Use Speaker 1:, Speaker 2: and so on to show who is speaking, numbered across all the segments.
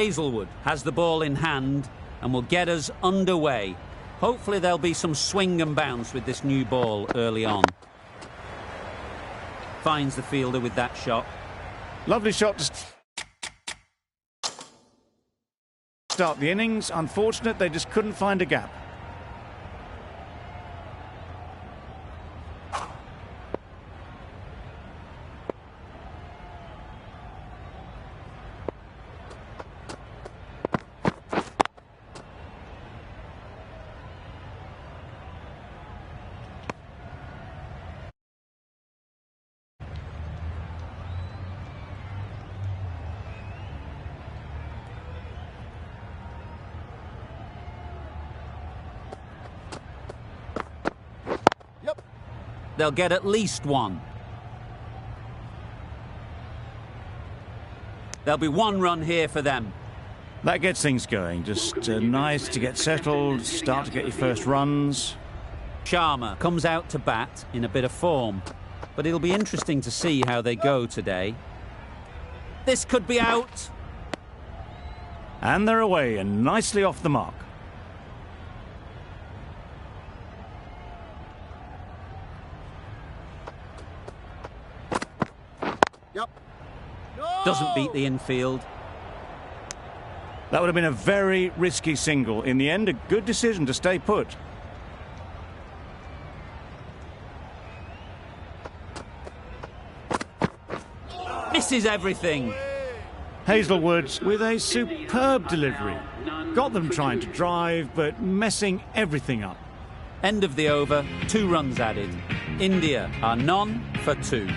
Speaker 1: Hazelwood has the ball in hand and will get us underway. Hopefully there'll be some swing and bounce with this new ball early on. Finds the fielder with that shot.
Speaker 2: Lovely shot to start the innings. Unfortunate, they just couldn't find a gap.
Speaker 1: They'll get at least one. There'll be one run here for them.
Speaker 2: That gets things going. Just nice to get settled, start to get your first runs.
Speaker 1: Sharma comes out to bat in a bit of form, but it'll be interesting to see how they go today. This could be out.
Speaker 2: And they're away and nicely off the mark.
Speaker 1: Doesn't beat the infield.
Speaker 2: That would have been a very risky single. In the end, a good decision to stay put.
Speaker 1: Misses everything.
Speaker 2: Hazelwood with a superb delivery. Got them trying to drive, but messing everything up.
Speaker 1: End of the over, 2 runs added. India are none for 2.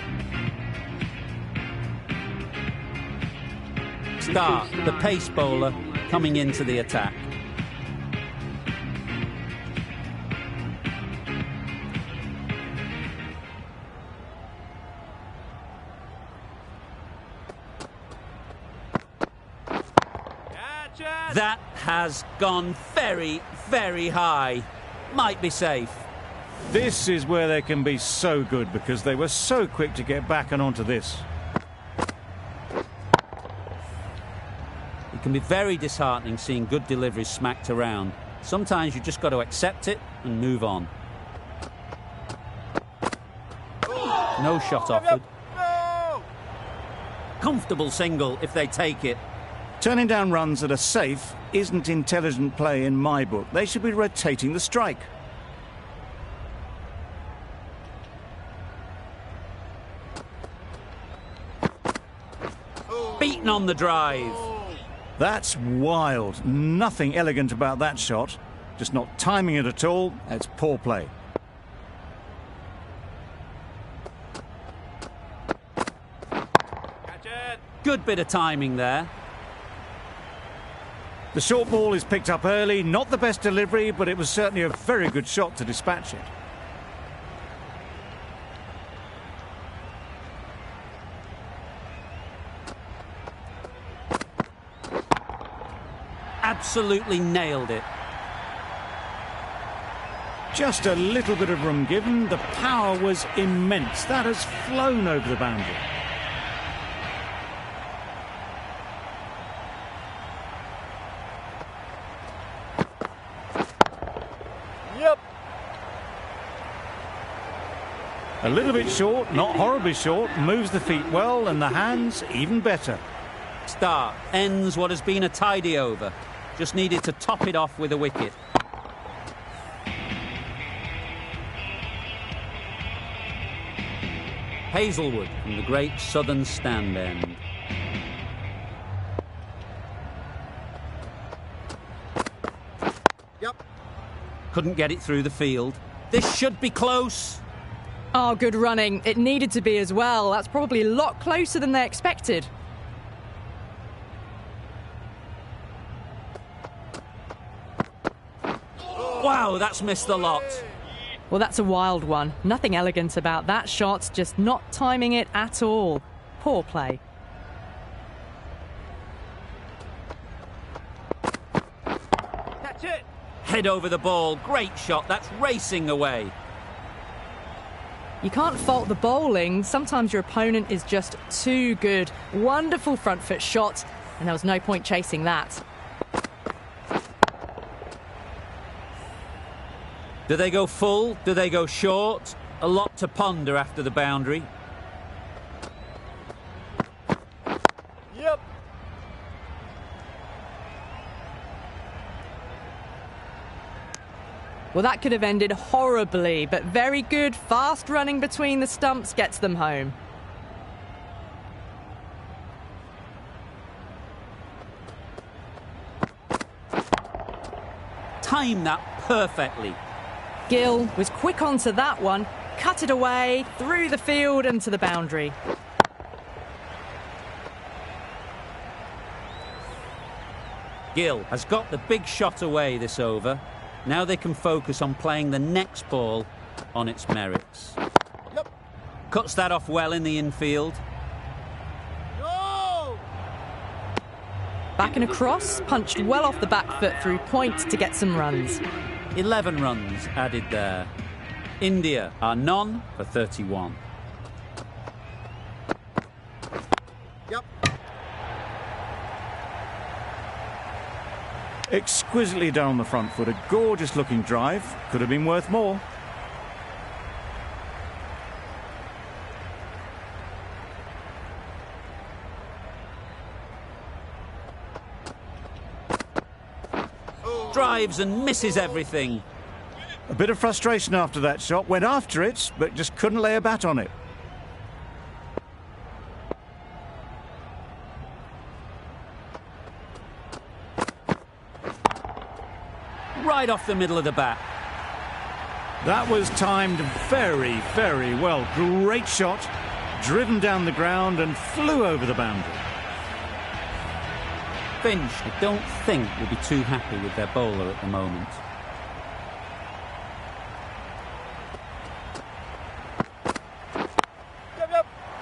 Speaker 1: Start, the pace bowler, coming into the attack. That has gone very, very high. Might be safe.
Speaker 2: This is where they can be so good because they were so quick to get back and onto this.
Speaker 1: It can be very disheartening seeing good deliveries smacked around. Sometimes you just got to accept it and move on. No shot offered. Comfortable single if they take it.
Speaker 2: Turning down runs that are safe isn't intelligent play in my book. They should be rotating the strike.
Speaker 1: Beaten on the drive.
Speaker 2: That's wild. Nothing elegant about that shot. Just not timing it at all. That's poor play.
Speaker 1: Good bit of timing there.
Speaker 2: The short ball is picked up early. Not the best delivery, but it was certainly a very good shot to dispatch it.
Speaker 1: Absolutely nailed it.
Speaker 2: Just a little bit of room given. The power was immense. That has flown over the boundary.
Speaker 1: Yep.
Speaker 2: A little bit short, not horribly short. Moves the feet well and the hands even better.
Speaker 1: Start ends what has been a tidy over. Just needed to top it off with a wicket. Hazelwood from the great southern stand end.
Speaker 3: Yep.
Speaker 1: Couldn't get it through the field. This should be close.
Speaker 4: Oh, good running. It needed to be as well. That's probably a lot closer than they expected.
Speaker 1: Wow, that's missed the lot.
Speaker 4: Well, that's a wild one. Nothing elegant about that shot, just not timing it at all. Poor play.
Speaker 1: Catch it. Head over the ball. Great shot. That's racing away.
Speaker 4: You can't fault the bowling. Sometimes your opponent is just too good. Wonderful front foot shot. and there was no point chasing that.
Speaker 1: Do they go full? Do they go short? A lot to ponder after the boundary.
Speaker 2: Yep.
Speaker 4: Well, that could have ended horribly, but very good, fast running between the stumps gets them home.
Speaker 1: Timed that perfectly.
Speaker 4: Gill was quick onto that one, cut it away, through the field and to the boundary.
Speaker 1: Gill has got the big shot away this over. Now they can focus on playing the next ball on its merits.
Speaker 2: Yep.
Speaker 1: Cuts that off well in the infield.
Speaker 2: No!
Speaker 4: Back and across, punched well off the back foot through point to get some runs.
Speaker 1: 11 runs added there. India are none for 31.
Speaker 2: Yep. Exquisitely down the front foot, a gorgeous looking drive. Could have been worth more.
Speaker 1: Drives and misses everything.
Speaker 2: A bit of frustration after that shot. Went after it, but just couldn't lay a bat on it.
Speaker 1: Right off the middle of the bat.
Speaker 2: That was timed very, very well. Great shot. Driven down the ground and flew over the boundary.
Speaker 1: Finch, I don't think, will be too happy with their bowler at the moment.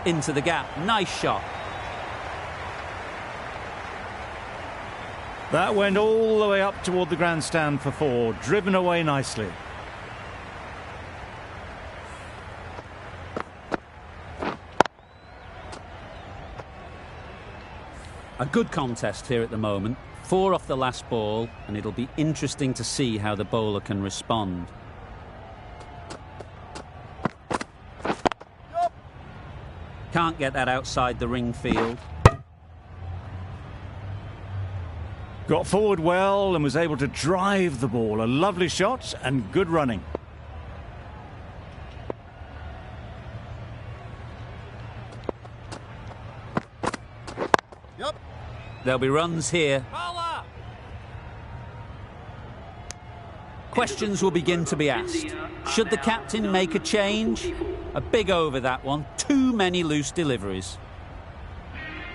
Speaker 1: Into the gap. Nice shot.
Speaker 2: That went all the way up toward the grandstand for 4. Driven away nicely.
Speaker 1: A good contest here at the moment. 4 off the last ball, and it'll be interesting to see how the bowler can respond. Can't get that outside the ring field.
Speaker 2: Got forward well and was able to drive the ball. A lovely shot and good running. Yep.
Speaker 1: There'll be runs here. Questions will begin to be asked. Should the captain make a change? A big over that one. Too many loose deliveries.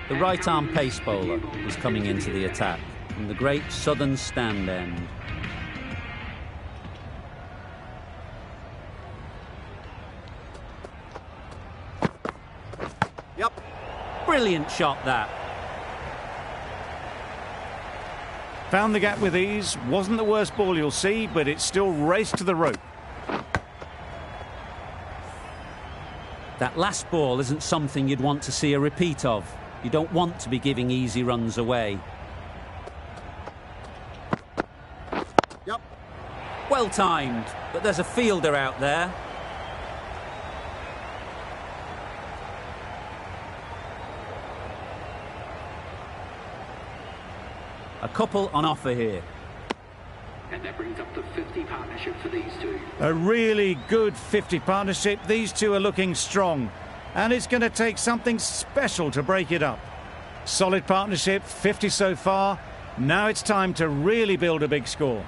Speaker 1: The right-arm pace bowler is coming into the attack from the great southern stand end.
Speaker 2: Yep.
Speaker 1: Brilliant shot that.
Speaker 2: Found the gap with ease. Wasn't the worst ball you'll see, but it still raced to the rope.
Speaker 1: That last ball isn't something you'd want to see a repeat of. You don't want to be giving easy runs away.
Speaker 2: Yep.
Speaker 1: Well timed, but there's a fielder out there. A couple on offer here.
Speaker 3: And that brings up the 50 partnership for these two.
Speaker 2: A really good 50 partnership. These two are looking strong. And it's going to take something special to break it up. Solid partnership, 50 so far. Now it's time to really build a big score.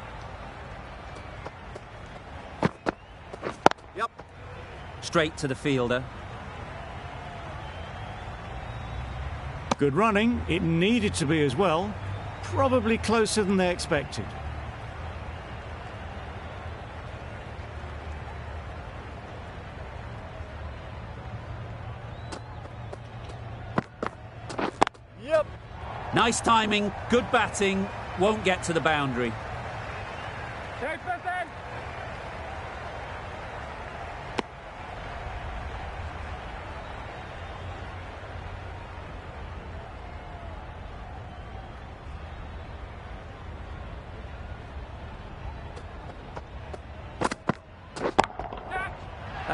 Speaker 1: Yep. Straight to the fielder.
Speaker 2: Good running. It needed to be as well. Probably closer than they expected. Yep.
Speaker 1: Nice timing, good batting, won't get to the boundary.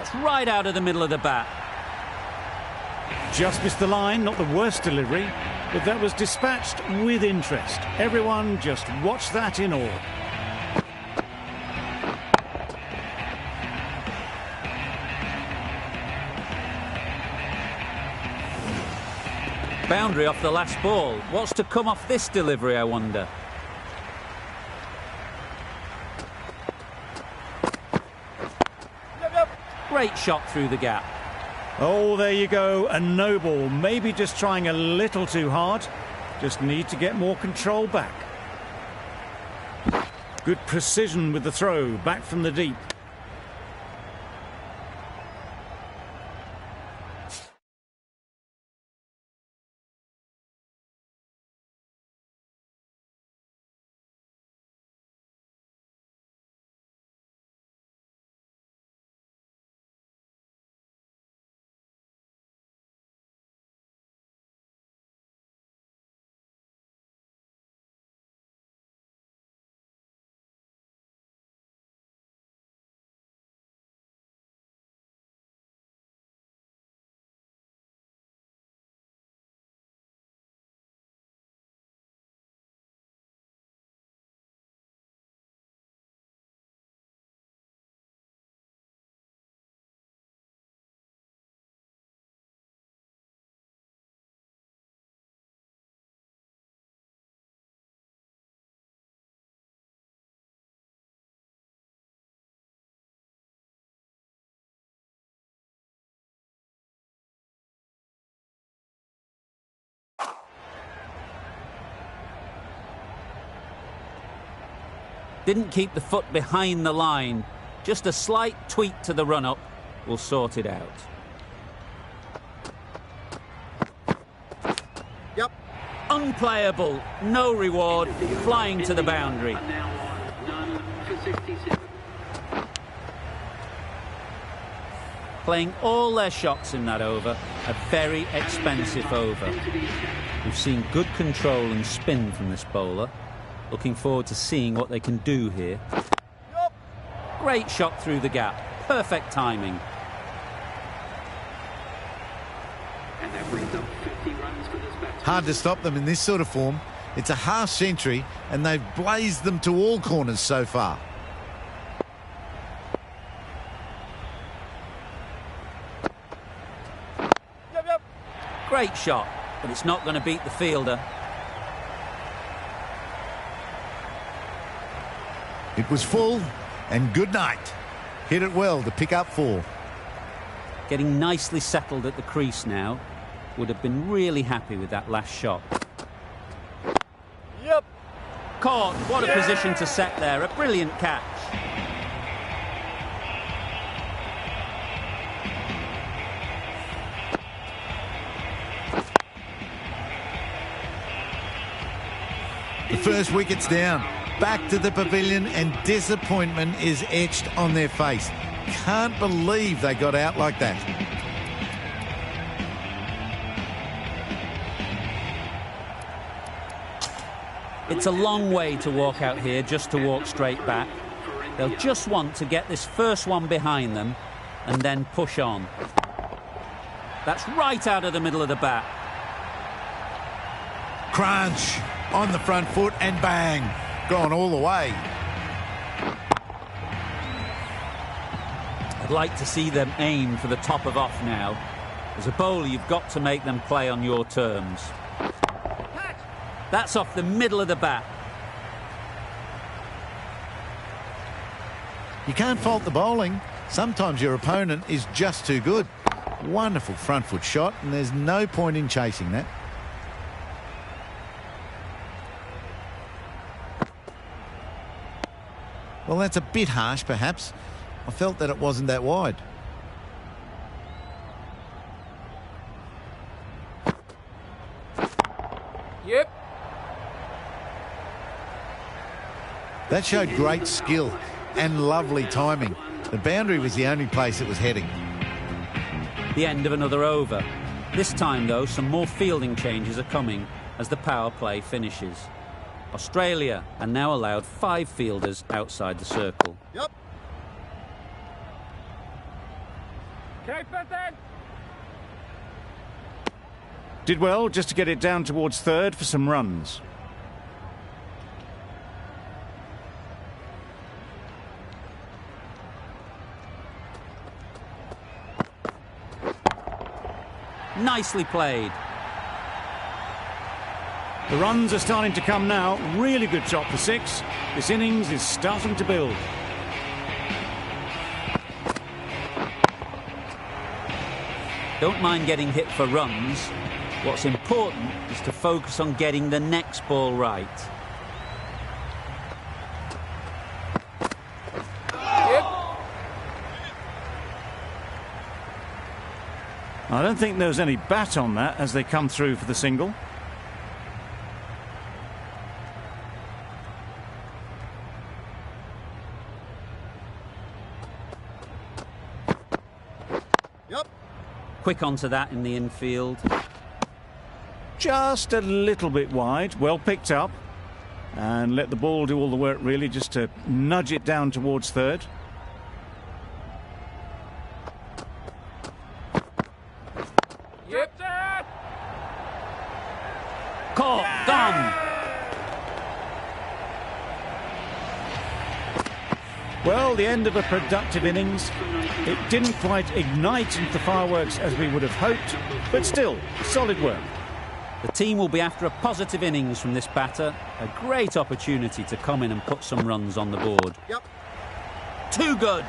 Speaker 1: That's right out of the middle of the bat.
Speaker 2: Just missed the line, not the worst delivery, but that was dispatched with interest. Everyone just watched that in awe.
Speaker 1: Boundary off the last ball. What's to come off this delivery, I wonder? Great shot through the gap.
Speaker 2: Oh, there you go, a no ball. Maybe just trying a little too hard. Just need to get more control back. Good precision with the throw, back from the deep.
Speaker 1: Didn't keep the foot behind the line. Just a slight tweak to the run-up will sort it out.
Speaker 3: Yep.
Speaker 1: Unplayable. No reward. Flying to the boundary.
Speaker 3: None for 67.
Speaker 1: Playing all their shots in that over. A very expensive over. We've seen good control and spin from this bowler. Looking forward to seeing what they can do here. Great shot through the gap. Perfect timing.
Speaker 3: And that brings up 50 runs for this batsman.
Speaker 5: Hard to stop them in this sort of form. It's a half century and they've blazed them to all corners so far.
Speaker 1: Great shot, but it's not going to beat the fielder.
Speaker 5: It was full and good night. Hit it well to pick up 4.
Speaker 1: Getting nicely settled at the crease now. Would have been really happy with that last shot.
Speaker 2: Yep.
Speaker 1: Caught. What a position to set there. A brilliant catch.
Speaker 5: The first wicket's down. Back to the pavilion and disappointment is etched on their face. Can't believe they got out like that.
Speaker 1: It's a long way to walk out here just to walk straight back. They'll just want to get this first one behind them and then push on. That's right out of the middle of the bat.
Speaker 5: Crunch on the front foot and bang. Gone all the way.
Speaker 1: I'd like to see them aim for the top of off now. As a bowler, you've got to make them play on your terms. That's off the middle of the bat.
Speaker 5: You can't fault the bowling. Sometimes your opponent is just too good. Wonderful front foot shot, and there's no point in chasing that. Well, that's a bit harsh, perhaps. I felt that it wasn't that wide.
Speaker 1: Yep.
Speaker 5: That showed great skill and lovely timing. The boundary was the only place it was heading.
Speaker 1: The end of another over. This time, though, some more fielding changes are coming as the power play finishes. Australia are now allowed 5 fielders outside the circle.
Speaker 3: Yep.
Speaker 2: Did well just to get it down towards third for some runs.
Speaker 1: Nicely played.
Speaker 2: The runs are starting to come now. Really good shot for 6. This innings is starting to build.
Speaker 1: Don't mind getting hit for runs. What's important is to focus on getting the next ball right.
Speaker 2: I don't think there was any bat on that as they come through for the single.
Speaker 1: Quick onto that in the infield.
Speaker 2: Just a little bit wide. Well picked up. And let the ball do all the work, really, just to nudge it down towards third.
Speaker 1: Caught, gone.
Speaker 2: Well, the end of a productive innings. It didn't quite ignite into the fireworks as we would have hoped, but still, solid work.
Speaker 1: The team will be after a positive innings from this batter. A great opportunity to come in and put some runs on the board. Too good.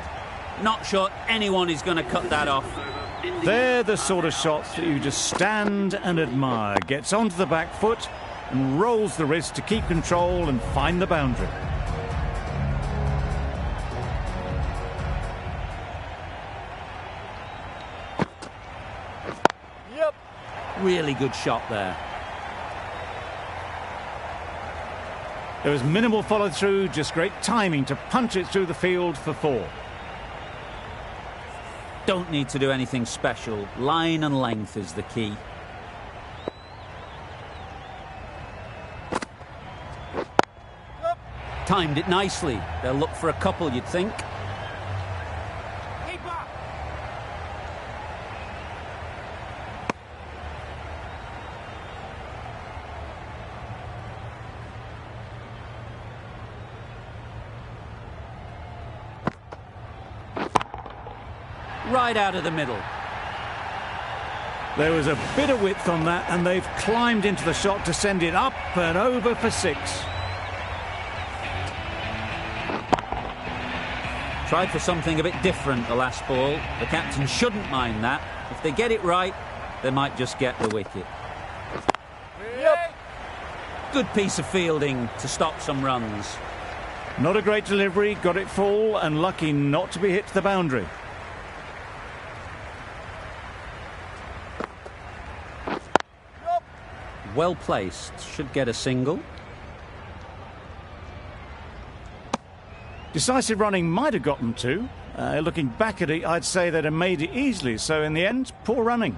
Speaker 1: Not sure anyone is going to cut that off.
Speaker 2: They're the sort of shots that you just stand and admire. Gets onto the back foot and rolls the wrist to keep control and find the boundary.
Speaker 1: Really good shot there.
Speaker 2: There was minimal follow-through, just great timing to punch it through the field for 4.
Speaker 1: Don't need to do anything special. Line and length is the key. Timed it nicely. They'll look for a couple, you'd think. Right out of the middle.
Speaker 2: There was a bit of width on that, and they've climbed into the shot to send it up and over for 6.
Speaker 1: Tried for something a bit different the last ball. The captain shouldn't mind that. If they get it right, they might just get the wicket. Good piece of fielding to stop some runs.
Speaker 2: Not a great delivery, got it full and lucky not to be hit to the boundary.
Speaker 1: Well placed, should get a single.
Speaker 2: Decisive running might have got them to. Looking back at it, I'd say they'd have made it easily. So in the end, poor running.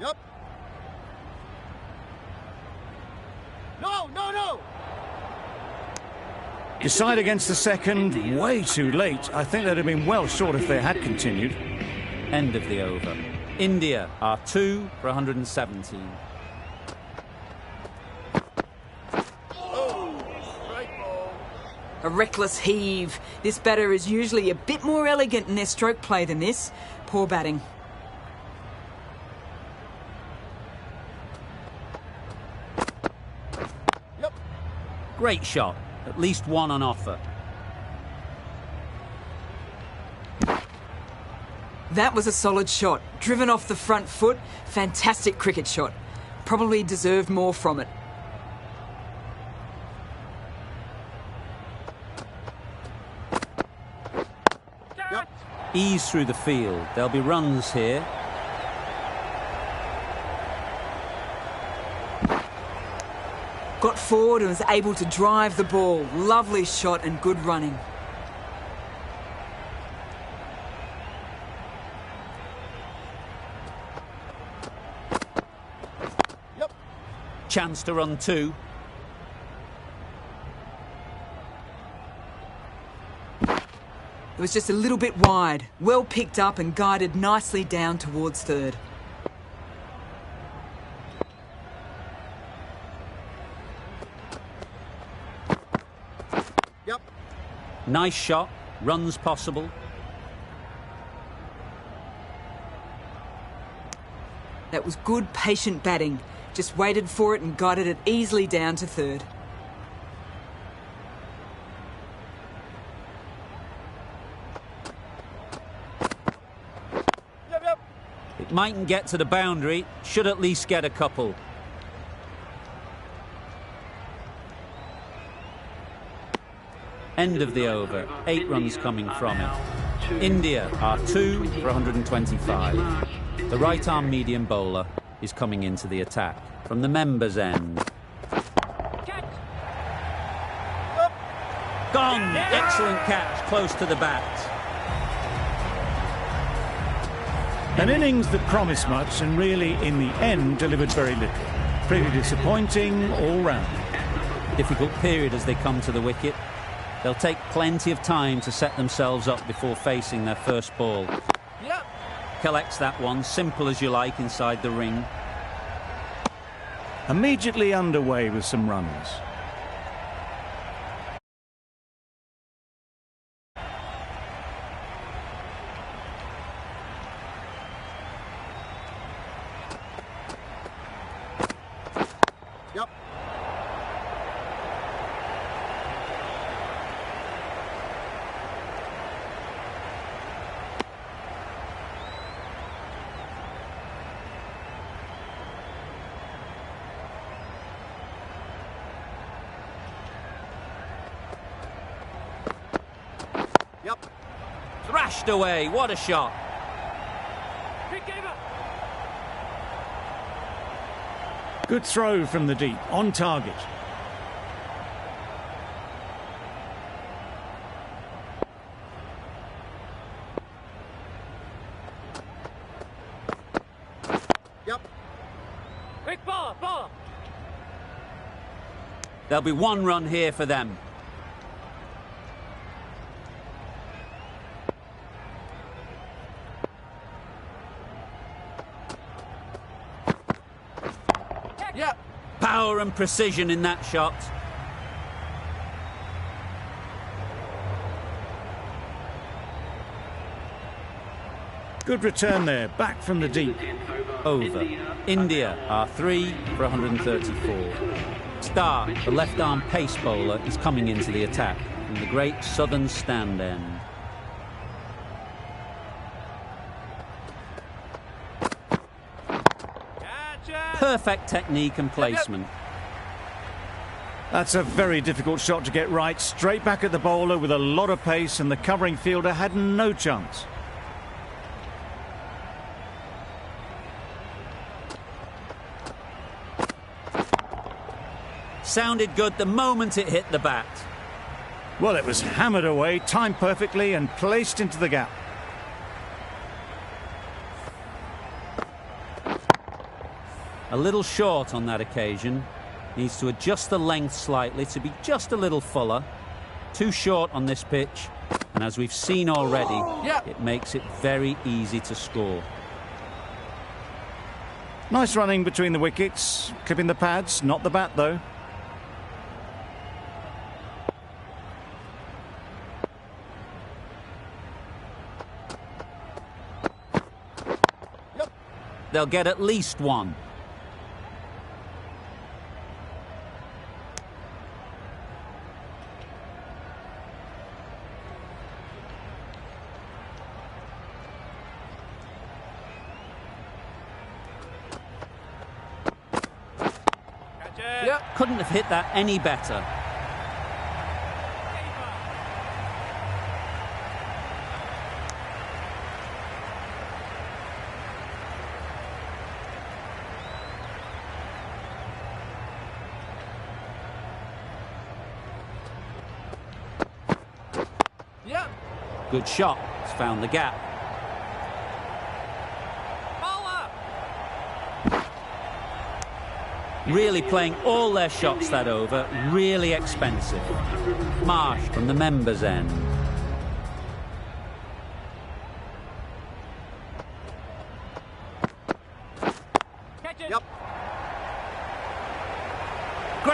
Speaker 3: No.
Speaker 2: Decide against the second, way too late. I think they'd have been well short if they had continued.
Speaker 1: End of the over. India are 2 for 117.
Speaker 6: A reckless heave. This batter is usually a bit more elegant in their stroke play than this. Poor batting.
Speaker 1: Great shot. At least one on offer.
Speaker 6: That was a solid shot. Driven off the front foot. Fantastic cricket shot. Probably deserved more from it.
Speaker 1: Ease through the field. There'll be runs here.
Speaker 6: Got forward and was able to drive the ball. Lovely shot and good running.
Speaker 1: Chance to run 2.
Speaker 6: It was just a little bit wide, well picked up and guided nicely down towards third.
Speaker 2: Yep.
Speaker 1: Nice shot, runs possible.
Speaker 6: That was good, patient batting. Just waited for it and guided it easily down to third.
Speaker 1: It mightn't get to the boundary, should at least get a couple. End of the over, 8 runs coming from it. India are 2 for 125. The right-arm medium bowler is coming into the attack from the members' end. Gone! Excellent catch, close to the bat.
Speaker 2: An innings that promised much and really, in the end, delivered very little. Pretty disappointing all round.
Speaker 1: Difficult period as they come to the wicket. They'll take plenty of time to set themselves up before facing their first ball.
Speaker 6: Yep.
Speaker 1: Collects that one, simple as you like, inside the ring.
Speaker 2: Immediately underway with some runs. Yep. Yep.
Speaker 1: Thrashed away, what a shot.
Speaker 2: Good throw from the deep, on target. Yep.
Speaker 7: Quick ball.
Speaker 1: There'll be 1 run here for them.
Speaker 6: Yep.
Speaker 1: Power and precision in that shot.
Speaker 2: Good return there, back from the deep.
Speaker 1: Over. India are 3 for 134. Stark, the left-arm pace bowler, is coming into the attack from the great southern stand end. Perfect technique and placement.
Speaker 2: That's a very difficult shot to get right. Straight back at the bowler with a lot of pace, and the covering fielder had no chance.
Speaker 1: Sounded good the moment it hit the bat.
Speaker 2: Well, it was hammered away, timed perfectly and placed into the gap.
Speaker 1: A little short on that occasion. Needs to adjust the length slightly to be just a little fuller. Too short on this pitch. And as we've seen already, it makes it very easy to score.
Speaker 2: Nice running between the wickets. Clipping the pads, not the bat though.
Speaker 1: They'll get at least 1. Couldn't have hit that any better. Good shot. It's found the gap. Really playing all their shots that over. Really expensive. Marsh from the members' end.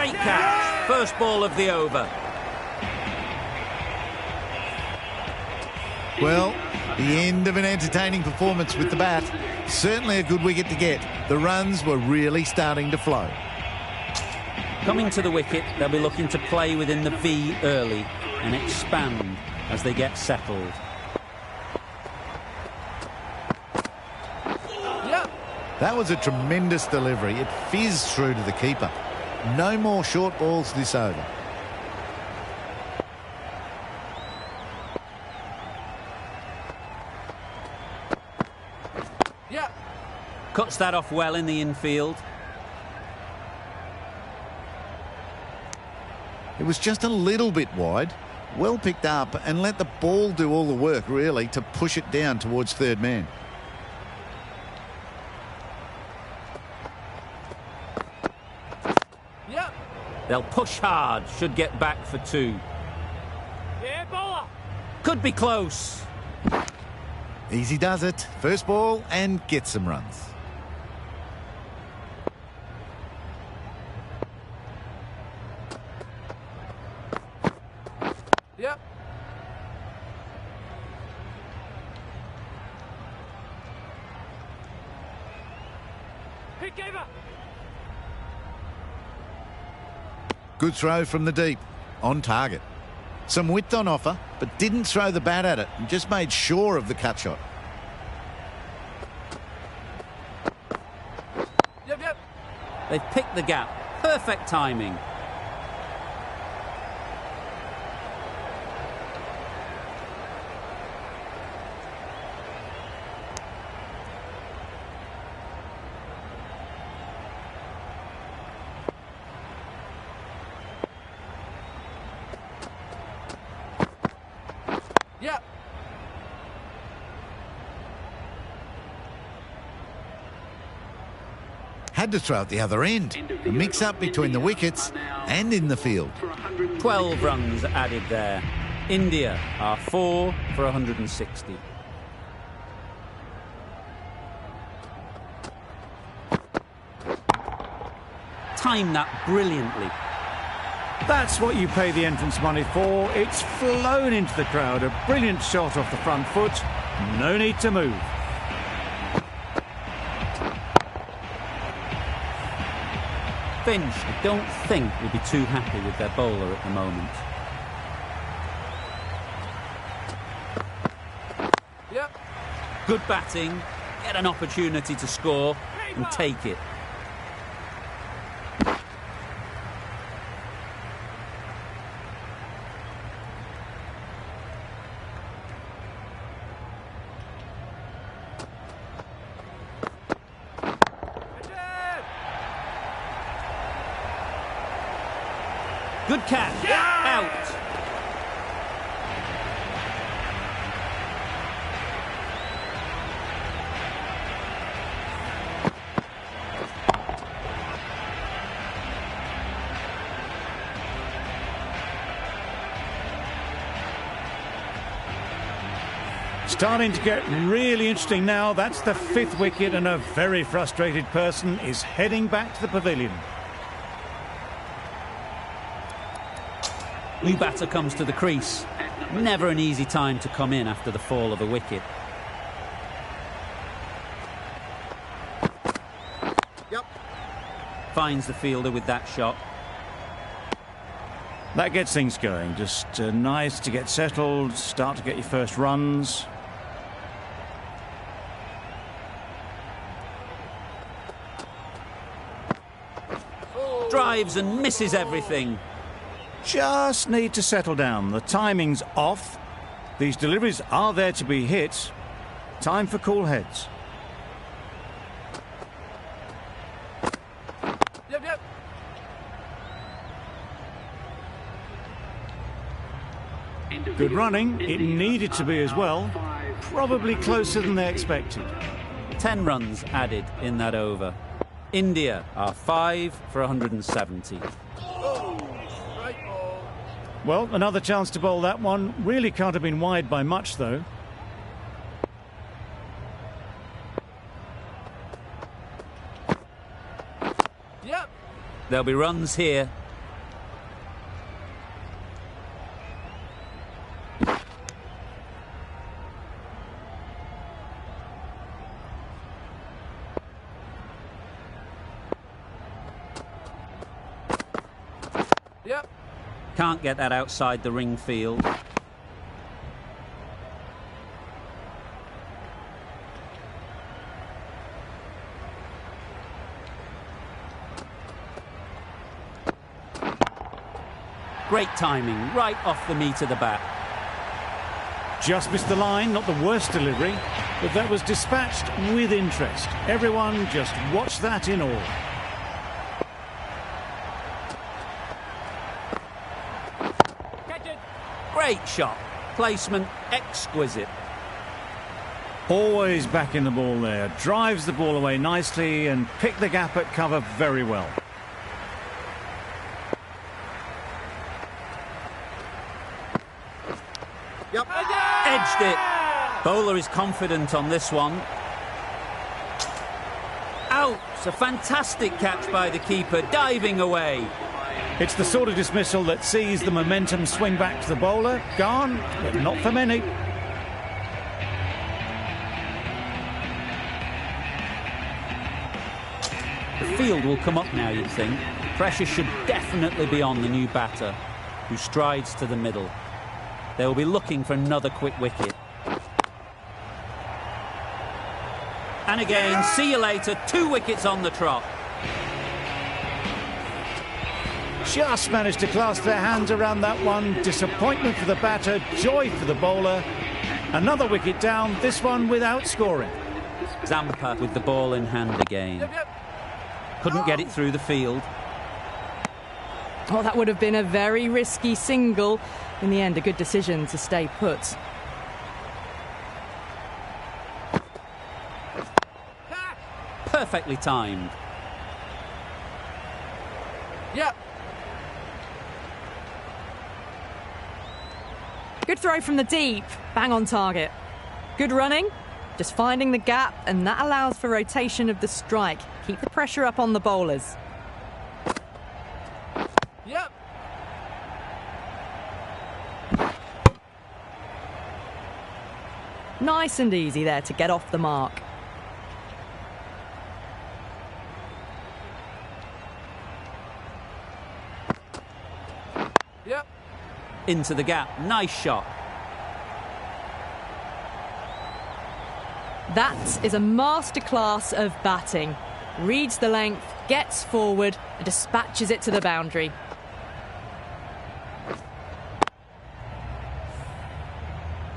Speaker 1: Great catch. First ball of the over.
Speaker 5: Well, the end of an entertaining performance with the bat. Certainly a good wicket to get. The runs were really starting to flow.
Speaker 1: Coming to the wicket, they'll be looking to play within the V early and expand as they get settled.
Speaker 5: That was a tremendous delivery. It fizzed through to the keeper. No more short balls this over.
Speaker 1: Cuts that off well in the infield.
Speaker 5: It was just a little bit wide. Well picked up and let the ball do all the work, really, to push it down towards third man.
Speaker 1: They'll push hard, should get back for 2.
Speaker 7: Yeah, bowler.
Speaker 1: Could be close.
Speaker 5: Easy does it. First ball and get some runs.
Speaker 7: Pick over.
Speaker 5: Good throw from the deep. On target. Some width on offer, but didn't throw the bat at it and just made sure of the cut shot.
Speaker 1: They've picked the gap. Perfect timing.
Speaker 5: Had to throw at the other end. A mix-up between the wickets and in the field.
Speaker 1: 12 runs added there. India are 4 for 160. Timed that brilliantly.
Speaker 2: That's what you pay the entrance money for. It's flown into the crowd. A brilliant shot off the front foot. No need to move.
Speaker 1: Finch, I don't think, will be too happy with their bowler at the moment. Good batting, get an opportunity to score and take it. Good catch. Out.
Speaker 2: Starting to get really interesting now. That's the 5th wicket and a very frustrated person is heading back to the pavilion.
Speaker 1: New batter comes to the crease. Never an easy time to come in after the fall of a wicket. Finds the fielder with that shot.
Speaker 2: That gets things going. Just nice to get settled, start to get your first runs.
Speaker 1: Drives and misses everything.
Speaker 2: Just need to settle down. The timing's off. These deliveries are there to be hit. Time for cool heads. Good running. It needed to be as well. Probably closer than they expected.
Speaker 1: 10 runs added in that over. India are 5 for 170.
Speaker 2: Well, another chance to bowl that one. Really can't have been wide by much, though.
Speaker 1: There'll be runs here.
Speaker 3: Yep.
Speaker 1: Can't get that outside the ring field. Great timing, right off the meat of the bat.
Speaker 2: Just missed the line, not the worst delivery, but that was dispatched with interest. Everyone just watch that in awe.
Speaker 7: Catch it.
Speaker 1: Great shot. Placement exquisite.
Speaker 2: Always back in the ball there. Drives the ball away nicely and picked the gap at cover very well.
Speaker 1: Yep. Edged it. Bowler is confident on this one. Out. A fantastic catch by the keeper, diving away.
Speaker 2: It's the sort of dismissal that sees the momentum swing back to the bowler. Gone, but not for many.
Speaker 1: The field will come up now, you'd think. Pressure should definitely be on the new batter, who strides to the middle. They will be looking for another quick wicket. And again, see you later, 2 wickets on the trot.
Speaker 2: Just managed to clasp their hands around that one. Disappointment for the batter, joy for the bowler. Another wicket down, this one without scoring.
Speaker 1: Zampa with the ball in hand again. Couldn't get it through the field.
Speaker 4: Oh, that would have been a very risky single. In the end, a good decision to stay put.
Speaker 1: Perfectly timed.
Speaker 3: Yep.
Speaker 4: Good throw from the deep. Bang on target. Good running. Just finding the gap, and that allows for rotation of the strike. Keep the pressure up on the bowlers.
Speaker 3: Yep.
Speaker 4: Nice and easy there to get off the mark.
Speaker 3: Yep.
Speaker 1: Into the gap. Nice shot.
Speaker 4: That is a masterclass of batting. Reads the length, gets forward, and dispatches it to the boundary.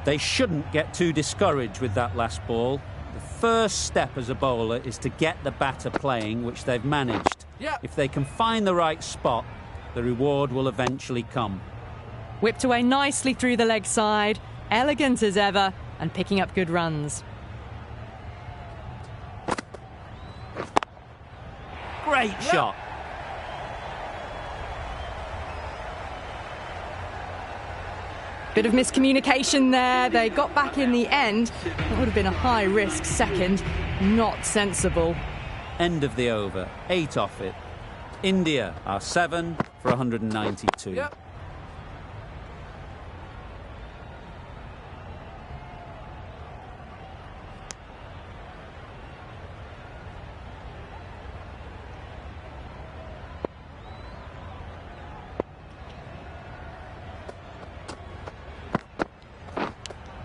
Speaker 1: They shouldn't get too discouraged with that last ball. The first step as a bowler is to get the batter playing, which they've managed.
Speaker 3: Yep.
Speaker 1: If they can find the right spot, the reward will eventually come.
Speaker 4: Whipped away nicely through the leg side, elegant as ever, and picking up good runs.
Speaker 1: Great shot.
Speaker 4: Bit of miscommunication there. They got back in the end. It would have been a high-risk second. Not sensible.
Speaker 1: End of the over. 8 off it. India are 7 for 192.
Speaker 3: Yep.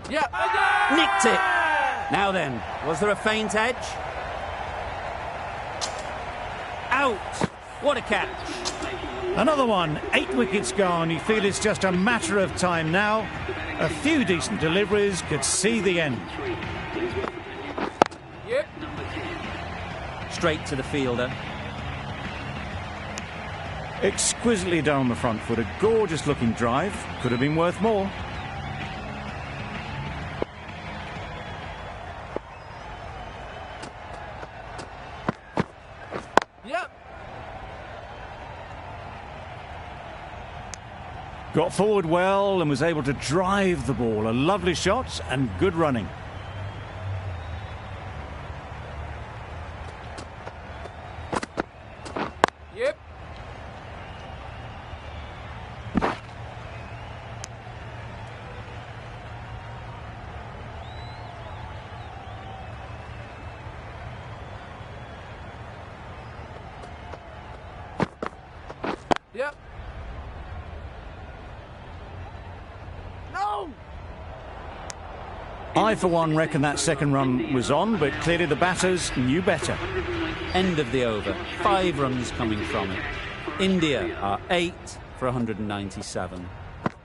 Speaker 3: Yep.
Speaker 1: Nicked it. Now then, was there a feint edge? Out. What a catch.
Speaker 2: Another one, 8 wickets gone. You feel it's just a matter of time now. A few decent deliveries could see the end.
Speaker 3: Yep.
Speaker 1: Straight to the fielder.
Speaker 2: Exquisitely done on the front foot. A gorgeous looking drive. Could have been worth more.
Speaker 3: Yep.
Speaker 2: Got forward well and was able to drive the ball. A lovely shot and good running.
Speaker 3: Yep. Yep.
Speaker 2: I, for one, reckon that second run was on, but clearly the batters knew better.
Speaker 1: End of the over. 5 runs coming from it. India are 8 for 197.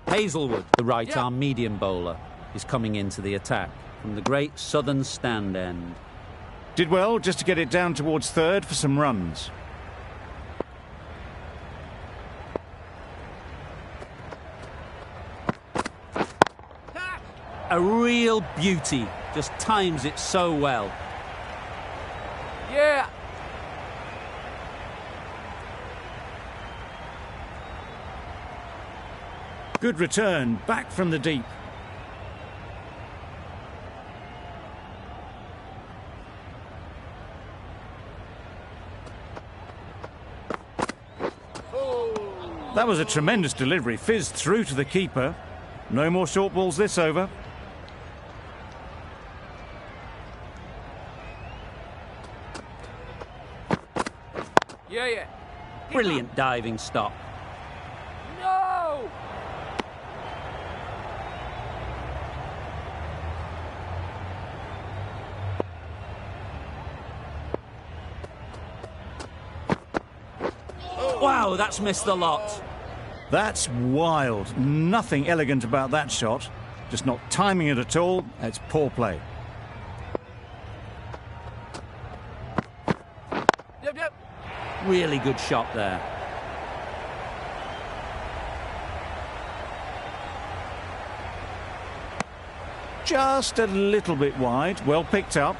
Speaker 1: Hazelwood, the right-arm medium bowler, is coming into the attack from the great southern stand end.
Speaker 2: Did well just to get it down towards third for some runs.
Speaker 1: A real beauty, just times it so well.
Speaker 7: Yeah.
Speaker 2: Good return, back from the deep. That was a tremendous delivery, fizzed through to the keeper. No more short balls this over.
Speaker 7: Yeah.
Speaker 1: Brilliant diving stop.
Speaker 7: No!
Speaker 1: Wow, that's missed the lot.
Speaker 2: That's wild. Nothing elegant about that shot. Just not timing it at all. It's poor play.
Speaker 7: Yep.
Speaker 1: Really good shot there.
Speaker 2: Just a little bit wide. Well picked up.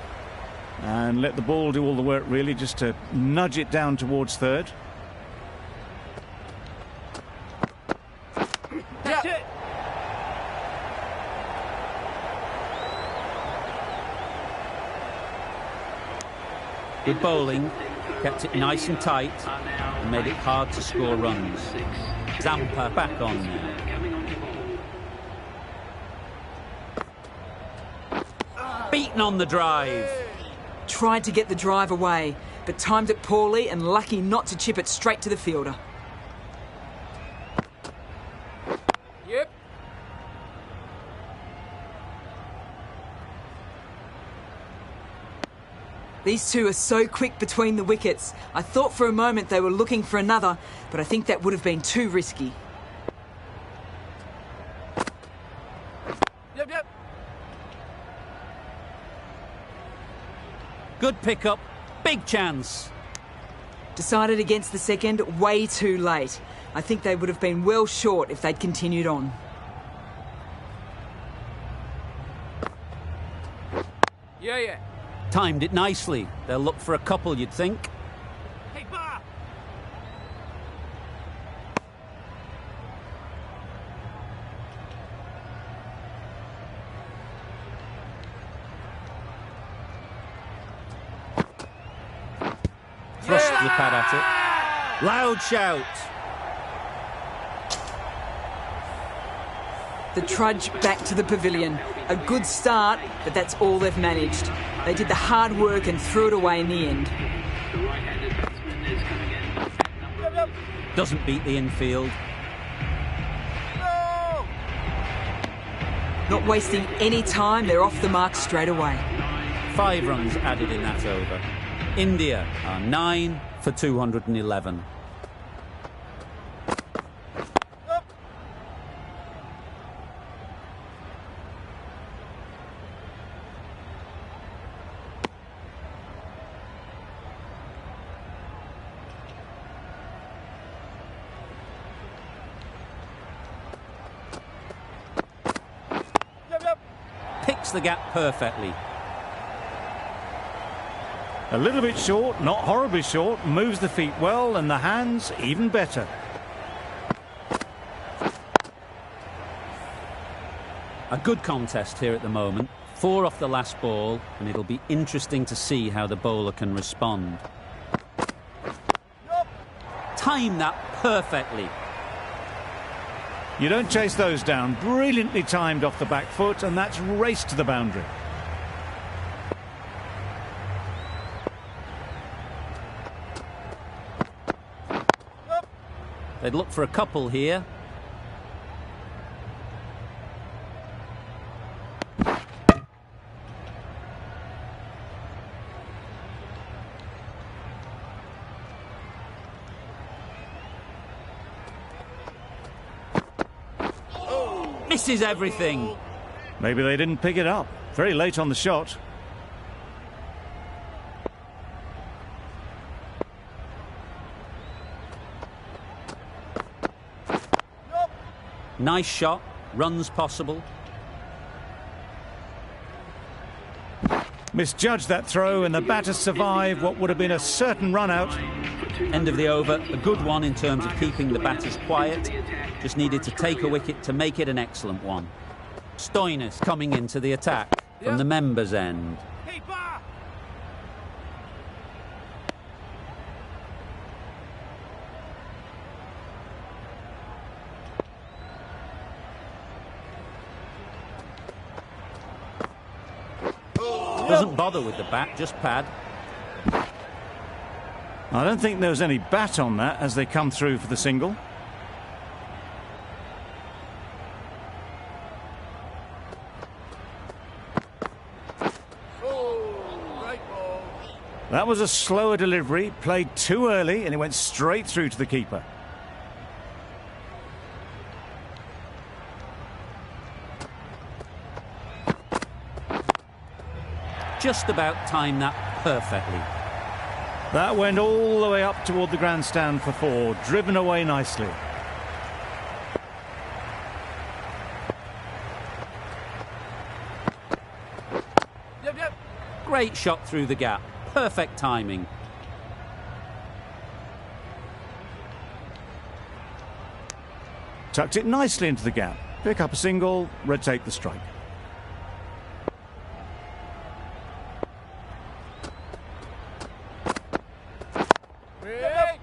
Speaker 2: And let the ball do all the work, really, just to nudge it down towards third.
Speaker 7: That's it.
Speaker 1: Good bowling, kept it nice and tight, and made it hard to score runs. Zampa back on now. Beaten on the drive.
Speaker 6: Tried to get the drive away, but timed it poorly and lucky not to chip it straight to the fielder.
Speaker 7: Yep.
Speaker 6: These two are so quick between the wickets. I thought for a moment they were looking for another, but I think that would have been too risky.
Speaker 7: Yep.
Speaker 1: Good pickup, big chance.
Speaker 6: Decided against the second way too late. I think they would have been well short if they'd continued on.
Speaker 7: Yeah.
Speaker 1: Timed it nicely. They'll look for a couple, you'd think.
Speaker 7: Hey, Bob!
Speaker 1: Thrust the pad at it. Loud shout.
Speaker 6: The trudge back to the pavilion. A good start, but that's all they've managed. They did the hard work and threw it away in the end.
Speaker 3: The right-handed batsman is coming in.
Speaker 7: Yep.
Speaker 1: Doesn't beat the infield.
Speaker 7: No!
Speaker 6: Not wasting any time, they're off the mark straight away.
Speaker 1: 5 runs added in that over. India are 9 for 211.
Speaker 7: Yep.
Speaker 1: Picks the gap perfectly.
Speaker 2: A little bit short, not horribly short, moves the feet well and the hands even better.
Speaker 1: A good contest here at the moment. 4 off the last ball, and it'll be interesting to see how the bowler can respond. Time that perfectly.
Speaker 2: You don't chase those down. Brilliantly timed off the back foot, and that's raced to the boundary.
Speaker 1: They'd look for a couple here. Misses everything.
Speaker 2: Maybe they didn't pick it up. Very late on the shot.
Speaker 1: Nice shot. Runs possible.
Speaker 2: Misjudged that throw, and the batter survived what would have been a certain run out.
Speaker 1: End of the over. A good one in terms of keeping the batters quiet. Just needed to take a wicket to make it an excellent one. Stoinis coming into the attack from the members' end.
Speaker 7: Hey, Ba!
Speaker 1: Doesn't bother with the bat, just pad.
Speaker 2: I don't think there was any bat on that as they come through for the single. That was a slower delivery, played too early, and it went straight through to the keeper.
Speaker 1: Just about timed that perfectly.
Speaker 2: That went all the way up toward the grandstand for 4, driven away nicely.
Speaker 7: Yep.
Speaker 1: Great shot through the gap. Perfect timing.
Speaker 2: Tucked it nicely into the gap. Pick up a single, rotate the strike.
Speaker 7: Hey!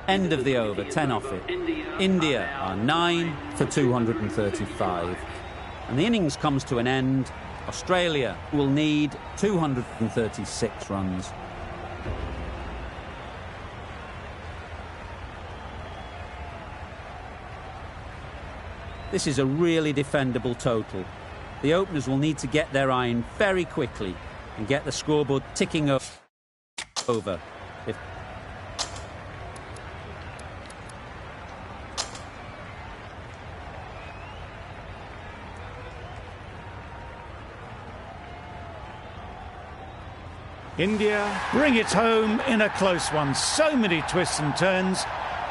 Speaker 1: End of the over, 10 off it. India are 9 for 235. And the innings comes to an end. Australia will need 236 runs. This is a really defendable total. The openers will need to get their iron very quickly and get the scoreboard ticking over. If
Speaker 2: India bring it home in a close one. So many twists and turns.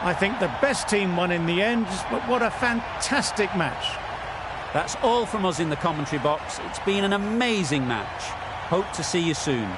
Speaker 2: I think the best team won in the end, but what a fantastic match.
Speaker 1: That's all from us in the commentary box. It's been an amazing match. Hope to see you soon.